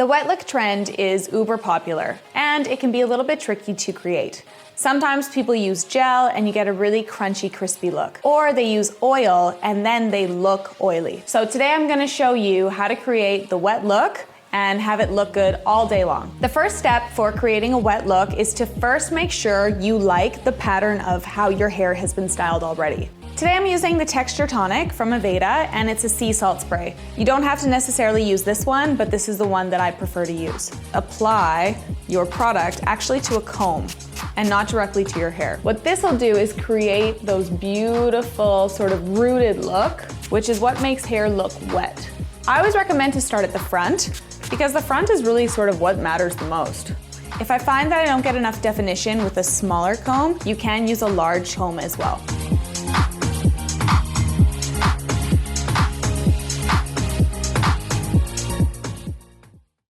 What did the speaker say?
The wet look trend is uber popular, and it can be a little bit tricky to create. Sometimes people use gel and you get a really crunchy, crispy look. Or they use oil and then they look oily. So today I'm gonna show you how to create the wet look and have it look good all day long. The first step for creating a wet look is to first make sure you like the pattern of how your hair has been styled already. Today I'm using the Texture Tonic from Aveda, and it's a sea salt spray. You don't have to necessarily use this one, but this is the one that I prefer to use. Apply your product actually to a comb and not directly to your hair. What this will do is create those beautiful sort of rooted look, which is what makes hair look wet. I always recommend to start at the front because the front is really sort of what matters the most. If I find that I don't get enough definition with a smaller comb, you can use a large comb as well.